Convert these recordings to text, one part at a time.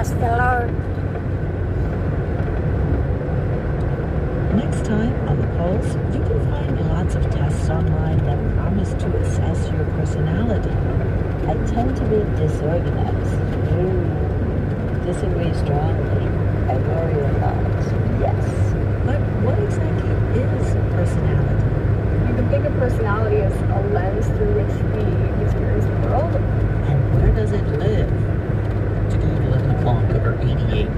Trust the Lord. Next time on The Pulse, you can find lots of tests online that promise to assess your personality. I tend to be disorganized. Disagree strongly. I worry a lot. Yes. But what exactly is personality? You can think of personality as a lens through which we experience the world. And where does it live? Today at 11 o'clock over 88.5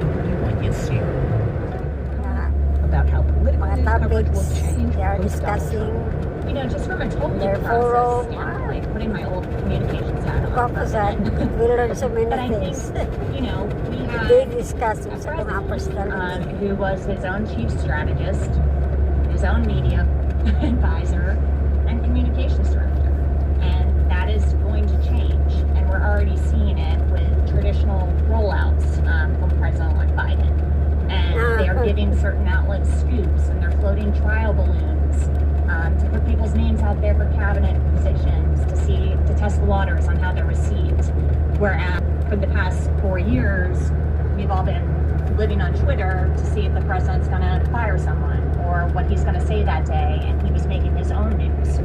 WNSC. About how political Mga news coverage will topics change they are post Donald discussing. Trump. You know, just from a total Therefore, process standpoint, putting my old communications hat on. Focus on. We learn so many But I things. think, you know, we They had discuss a sa mga president personality. who was his own chief strategist, his own media advisor, and communications director. And that is going to change. And we're already seeing it with traditional rollouts from President Biden. And they are giving certain outlets scoops, and they're floating trial balloons to put people's names out there for cabinet positions to test the waters on how they're received. Whereas for the past 4 years, we've all been living on Twitter to see if the president's going to fire someone or what he's going to say that day, and he was making his own news.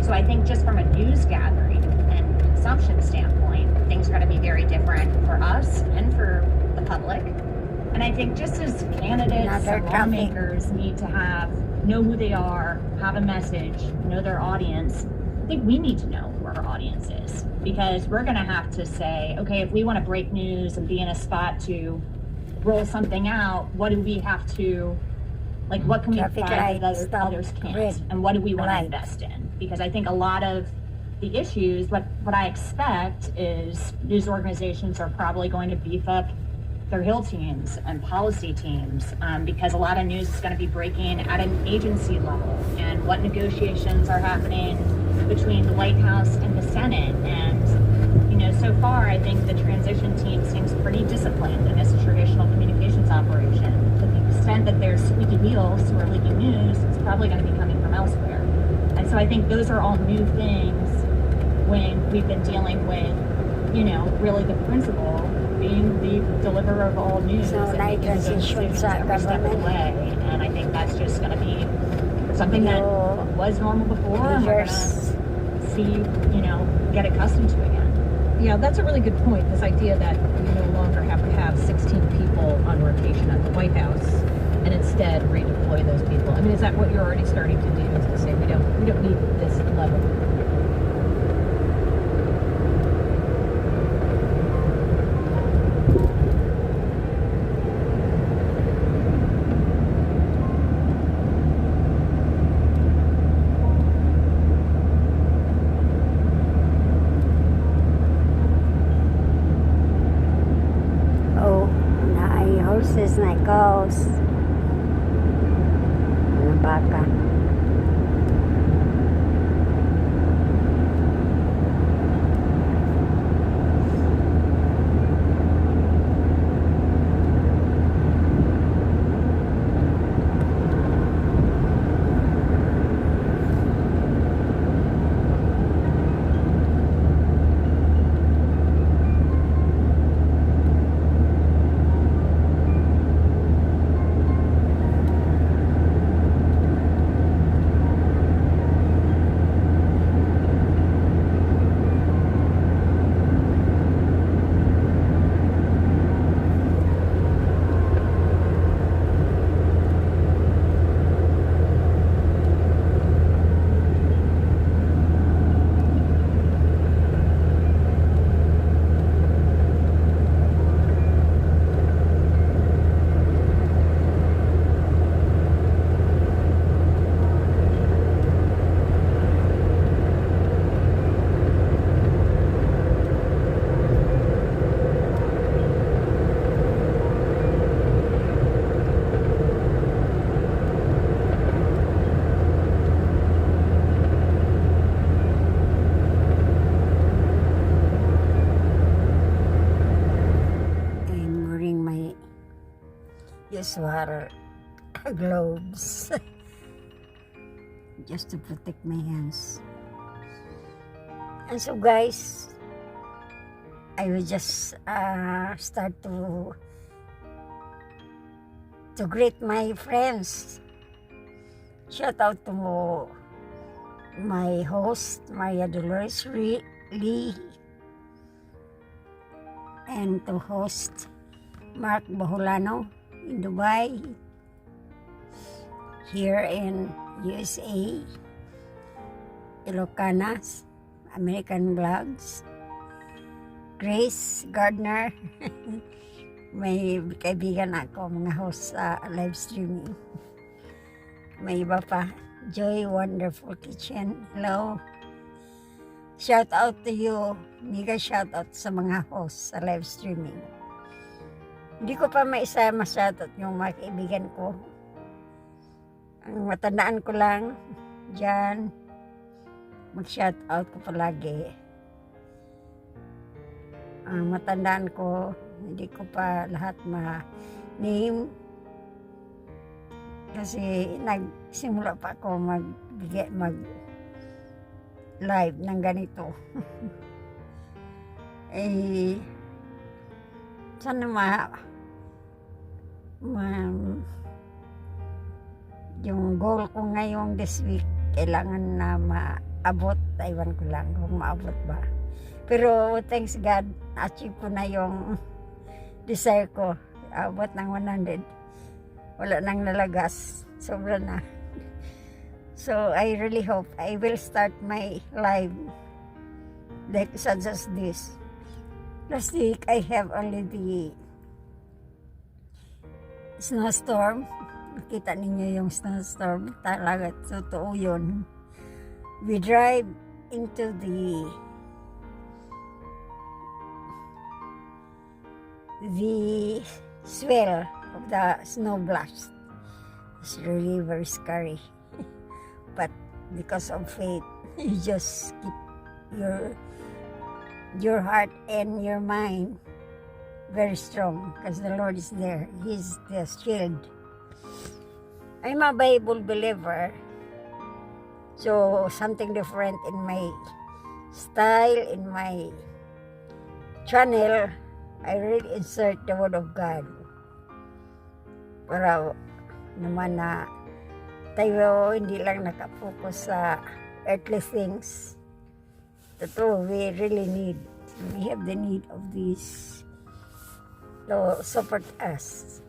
So I think just from a news gathering and consumption standpoint, things are going to be very different for us and for the public. And I think just as candidates and lawmakers need to know who they are, have a message, know their audience, I think we need to know who our audience is. Because we're going to have to say, okay, if we want to break news and be in a spot to roll something out, what do we have to, like, what can we provide that others can't? And what do we want to invest in? Because I think a lot of the issues, what I expect is news organizations are probably going to beef up their Hill teams and policy teams because a lot of news is going to be breaking at an agency level, and what negotiations are happening between the White House and the Senate. And, you know, so far I think the transition team seems pretty disciplined in its traditional communications operation. To the extent that there's squeaky wheels who are leaking news, it's probably going to be coming from elsewhere. And so I think those are all new things when we've been dealing with, you know, really the principal being the deliverer of all news, So, and like making those decisions every step of the way. And I think that's just going to be something that was normal before, and we're going to see, you know, get accustomed to again. Yeah, that's a really good point. This idea that we no longer have to have 16 people on rotation at the White House, and instead redeploy those people. I mean, is that what you're already starting to do? Is to say we don't need this level? Horses na cows. Mga baka. Usual gloves just to protect my hands. And so guys, I will just start to greet my friends. Shout out to my host, Maria Dolores Lee, and to host Mark Bahulano in Dubai, here in USA, Ilocanas, American Vlogs, Grace Gardner, may kaibigan ako, mga host sa live streaming. May iba pa, Joy Wonderful Kitchen, hello. Shout out to you, mega shout out sa mga host sa live streaming. Hindi ko pa maisama shout out yung mga kaibigan ko. Ang matandaan ko lang, dyan, mag-shout out ko palagi. Ang matandaan ko, hindi ko pa lahat ma-name. Kasi nagsimula pa ako mag-live ng ganito. Sana yung goal ko ngayong this week, kailangan na maabot. Taiwan ko lang kung maabot ba. Pero thanks God, achieve ko na yung desire ko. Abot ng 100. Wala nang nalagas. Sobra na. So I really hope I will start my live like such as this. Last week I have only the snowstorm. Nakita ninyo yung snowstorm. Talaga, totoo yun. We drive into the swell of the snow blast. It's really very scary. But because of faith, you just keep your heart and your mind very strong because the Lord is there. He's the shield. I'm a Bible believer, so something different in my style, in my channel. I really insert the Word of God para naman na tayo hindi lang nakapokus sa earthly things. Totoo, we have the need of this to support us.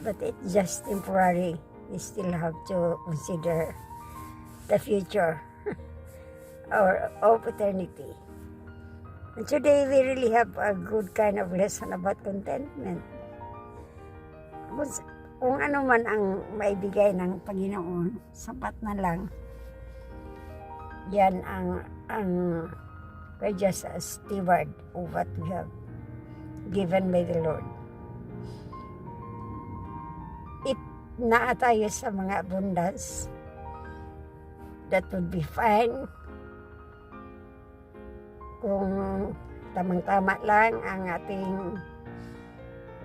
But it's just temporary. We still have to consider the future or of eternity. And today we really have a good kind of lesson about contentment. Kung ano man ang maibigay ng Panginoon, sapat na lang. Yan we're just a steward of what we have given by the Lord. If naa tayo sa mga abundance, that would be fine. Kung tamang-tama lang ang ating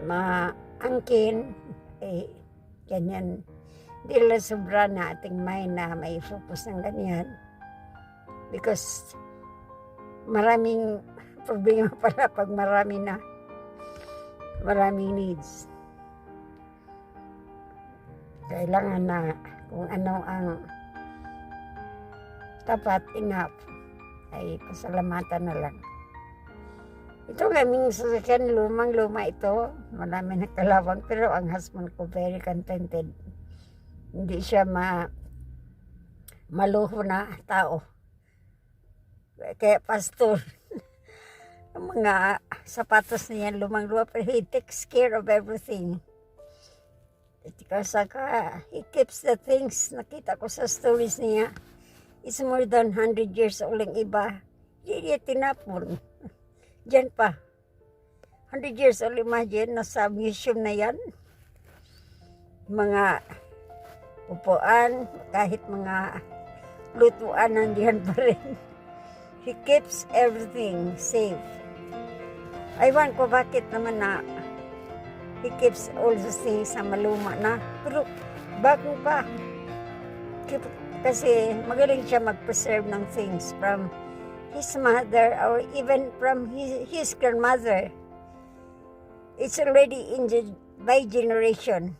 maangkin, ganyan. Hindi lang sobra na ating mind na may focus ng ganyan. Because maraming problema pala pag maraming needs. Kailangan na kung ano ang tapat, enough, ay pasalamatan na lang. Ito kaming sasakyan, lumang-luma ito. Marami na kalawang, pero ang husband ko very contented. Hindi siya maluho na tao. Kaya pastor, ang mga sapatos niya lumang-luma, pero he takes care of everything. Kasi he keeps the things. Nakita ko sa stories niya. It's more than 100 years old ang iba. Hindi niya tinapon. Diyan pa. 100 years old, imagine, nasa museum na yan. Mga upuan, kahit mga lutuan, nandiyan pa rin. He keeps everything safe. Aywan ko bakit naman na he keeps all those things na maluma na. Pero bago pa. Kasi magaling siya mag-preserve ng things from his mother or even from his grandmother. It's already in the by generation.